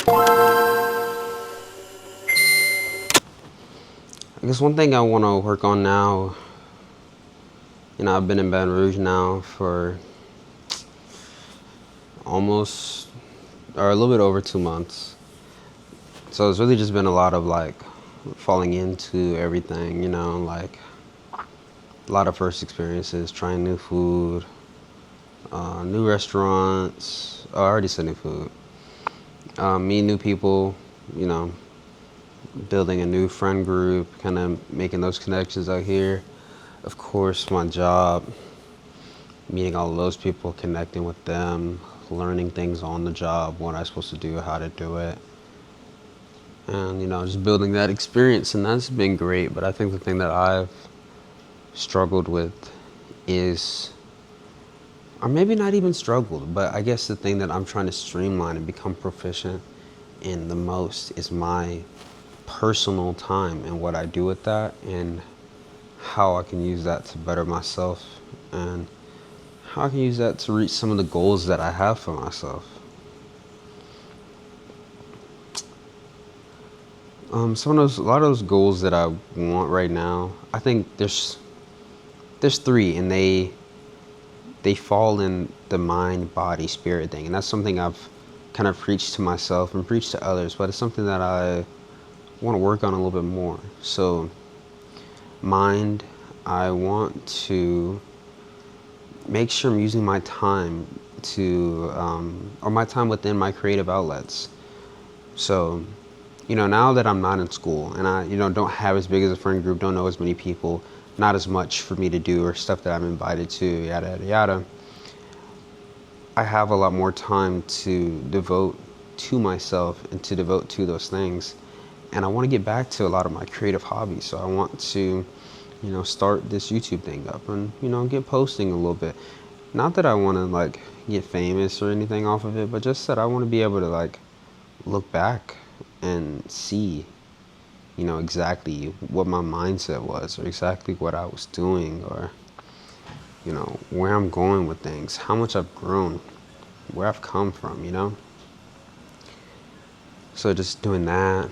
I guess one thing I want to work on now, I've been in Baton Rouge now for almost, or a little bit over 2 months. So it's really just been a lot of like falling into everything, like a lot of first experiences, trying new food, new restaurants. Oh, I already said new food. Meeting new people, you know, building a new friend group, kind of making those connections out here. Of course, my job, meeting all of those people, connecting with them, learning things on the job, what I'm supposed to do, how to do it, and just building that experience. And that's been great. But I think the thing that I've struggled with is, or maybe not even struggled, but I guess the thing that I'm trying to streamline and become proficient in the most is my personal time and what I do with that, and how I can use that to better myself, and how I can use that to reach some of the goals that I have for myself. A lot of those goals that I want right now, I think there's three, and they fall in the mind, body, spirit thing, and that's something I've kind of preached to myself and preached to others, but it's something that I want to work on a little bit more. So, mind, I want to make sure I'm using my time to, or my time within my creative outlets. So, now that I'm not in school and I, don't have as big as a friend group, don't know as many people, not as much for me to do or stuff that I'm invited to, yada, yada, yada, I have a lot more time to devote to myself and to devote to those things. And I want to get back to a lot of my creative hobbies. So I want to, start this YouTube thing up and, get posting a little bit. Not that I want to like get famous or anything off of it, but just that I want to be able to like look back and see, exactly what my mindset was, or exactly what I was doing, or, where I'm going with things, how much I've grown, where I've come from. So just doing that.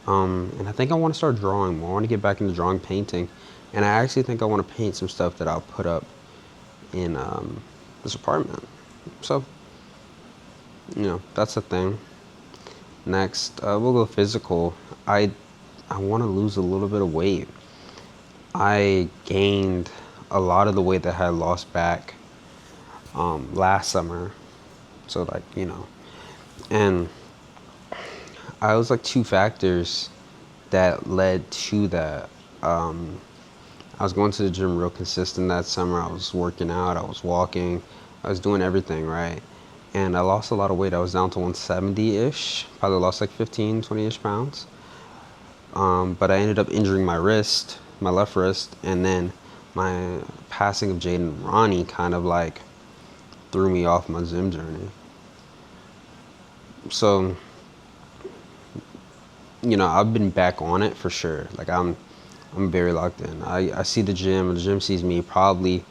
And I think I want to start drawing more. I want to get back into drawing, painting. And I actually think I want to paint some stuff that I'll put up in this apartment. So, that's a thing. Next, we'll go physical. I want to lose a little bit of weight. I gained a lot of the weight that I had lost back last summer. So, like, and I was like two factors that led to that. I was going to the gym real consistent that summer. I was working out, I was walking, I was doing everything right. And I lost a lot of weight. I was down to 170-ish, probably lost like 15, 20-ish pounds. But I ended up injuring my wrist, my left wrist, and then my passing of Jaden and Ronnie kind of like threw me off my gym journey. So, I've been back on it for sure. Like I'm very locked in. I see the gym sees me probably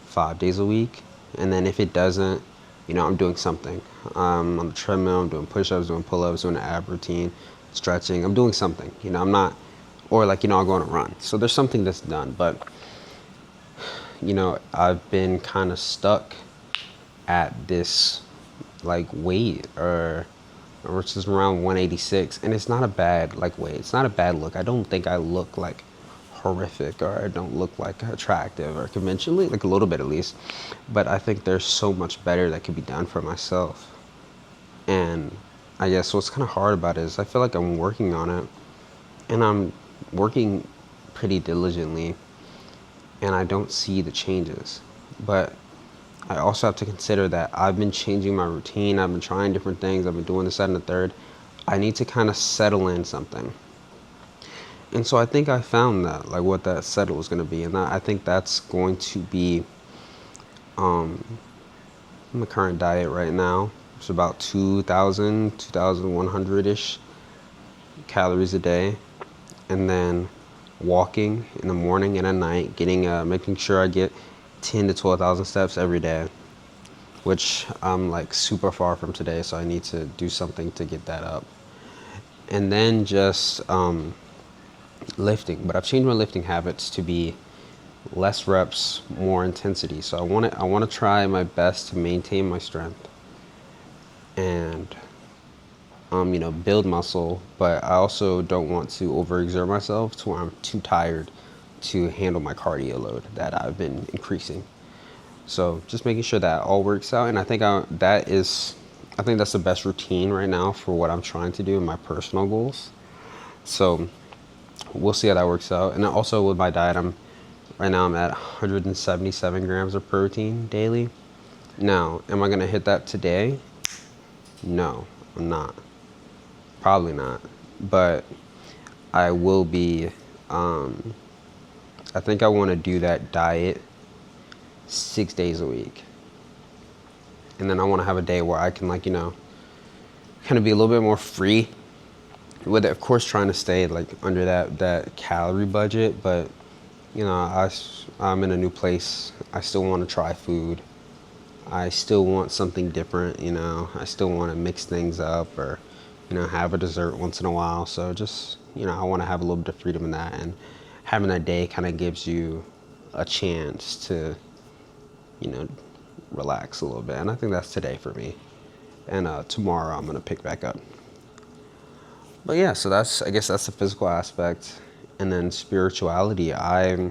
5 days a week. And then if it doesn't, I'm doing something. On the treadmill, I'm doing push-ups, doing pull-ups, doing an ab routine, stretching. I'm doing something, I'm not, or like, I'll go on a run. So there's something that's done. But, I've been kind of stuck at this like weight, or which is around 186, and it's not a bad like weight. It's not a bad look. I don't think I look like horrific, or I don't look like attractive or conventionally, like a little bit at least. But I think there's so much better that could be done for myself. And I guess what's kind of hard about it is I feel like I'm working on it, and I'm working pretty diligently, and I don't see the changes. But I also have to consider that I've been changing my routine. I've been trying different things. I've been doing this, that, and the third. I need to kind of settle in something. And so I think I found that, like what that settle is going to be. And I think that's going to be my current diet right now. It's about 2,100-ish calories a day. And then walking in the morning and at night, making sure I get 10 to 12,000 steps every day, which I'm like super far from today, so I need to do something to get that up. and then just lifting. But I've changed my lifting habits to be less reps, more intensity. So I want to try my best to maintain my strength and build muscle, but I also don't want to overexert myself to where I'm too tired to handle my cardio load that I've been increasing. So just making sure that all works out, and I think that's the best routine right now for what I'm trying to do in my personal goals. So we'll see how that works out. And also with my diet, right now I'm at 177 grams of protein daily. Now, am I gonna hit that today? No, I'm not. Probably not. But I will be. I think I want to do that diet 6 days a week, and then I want to have a day where I can kind of be a little bit more free with it. Of course, trying to stay like under that calorie budget, but I'm in a new place. I still want to try food. I still want something different. I still want to mix things up or have a dessert once in a while. So just I want to have a little bit of freedom in that, and having that day kind of gives you a chance to you know relax a little bit. And I think that's today for me. And tomorrow I'm gonna pick back up. But yeah, so I guess that's the physical aspect. And then spirituality, I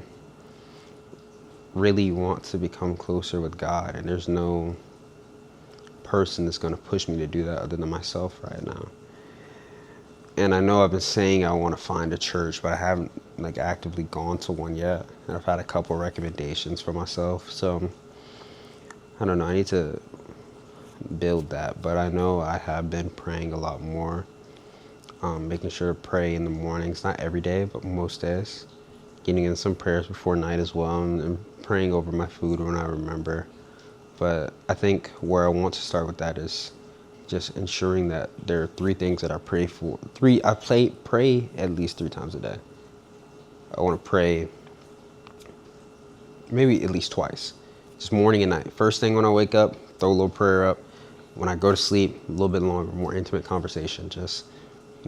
really want to become closer with God, and there's no person that's going to push me to do that other than myself right now. And I know I've been saying I want to find a church, but I haven't like actively gone to one yet. And I've had a couple recommendations for myself, so I don't know. I need to build that, but I know I have been praying a lot more. Making sure to pray in the mornings, not every day, but most days. Getting in some prayers before night as well, and praying over my food when I remember. But I think where I want to start with that is just ensuring that there are three things that I pray for. Pray at least 3 times a day. I want to pray maybe at least twice, just morning and night. First thing when I wake up, throw a little prayer up. When I go to sleep, a little bit longer, more intimate conversation. Just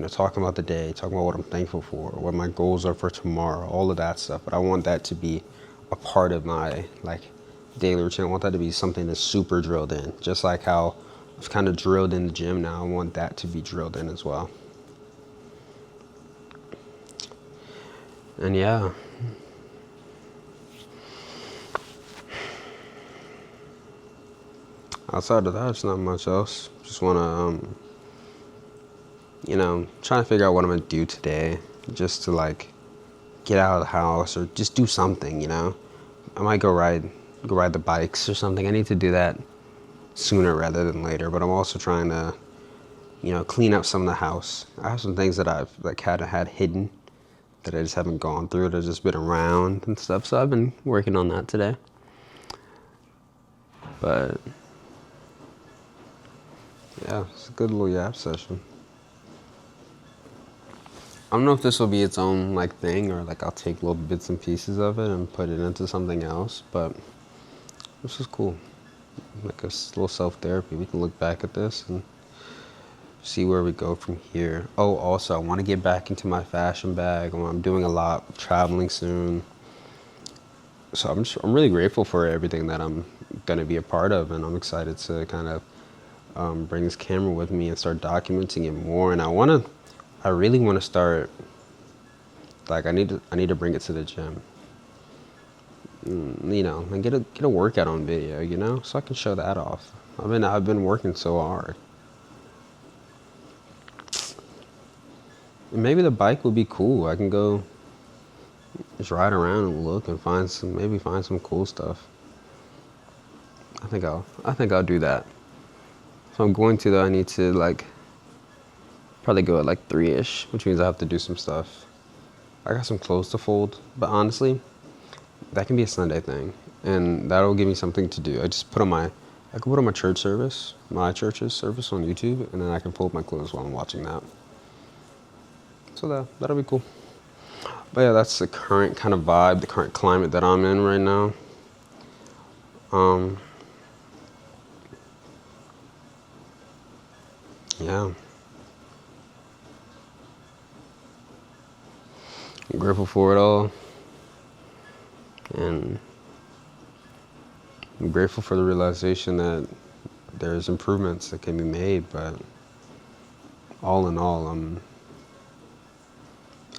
talking about the day, talking about what I'm thankful for, what my goals are for tomorrow, all of that stuff. But I want that to be a part of my daily routine. I want that to be something that's super drilled in, just like how I've kind of drilled in the gym now. I want that to be drilled in as well. And yeah. Outside of that, it's not much else. Just want to trying to figure out what I'm gonna do today, just to get out of the house or just do something. I might go ride the bikes or something. I need to do that sooner rather than later. But I'm also trying to clean up some of the house. I have some things that I've had hidden that I just haven't gone through. That have just been around and stuff. So I've been working on that today. But yeah, it's a good little yap session. I don't know if this will be its own thing, or I'll take little bits and pieces of it and put it into something else, but this is cool. Like a little self-therapy. We can look back at this and see where we go from here. Oh, also I want to get back into my fashion bag. I'm doing a lot, traveling soon. So I'm really grateful for everything that I'm going to be a part of, and I'm excited to kind of bring this camera with me and start documenting it more. And I really want to start, I need to bring it to the gym, and get a workout on video, so I can show that off. I've been working so hard. And maybe the bike would be cool. I can go just ride around and look and find some cool stuff. I think I'll do that. If I'm going to, though, I need to probably go at 3-ish, which means I have to do some stuff. I got some clothes to fold, but honestly, that can be a Sunday thing, and that'll give me something to do. I can put on my church service, my church's service on YouTube, and then I can fold my clothes while I'm watching that. So that'll be cool. But yeah, that's the current kind of vibe, the current climate that I'm in right now. Yeah. I'm grateful for it all. And I'm grateful for the realization that there's improvements that can be made, but all in all, I'm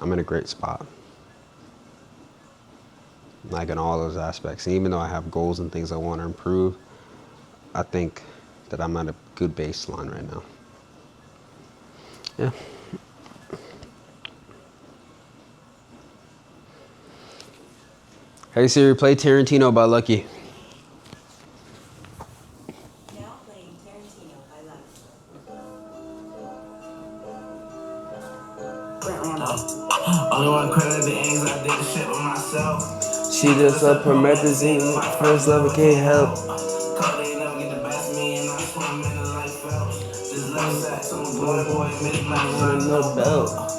in a great spot. Like in all those aspects. And even though I have goals and things I want to improve, I think that I'm at a good baseline right now. Yeah. Hey Siri, play Tarantino by Lucky. Now playing Tarantino by Lucky. Only one credit the ends, I did the shit with myself. She just up her methazine, my first love, I can't help. Cause they never get the best of me and I swim in the life felt. This left side, so I'm a boy, miss my No belt.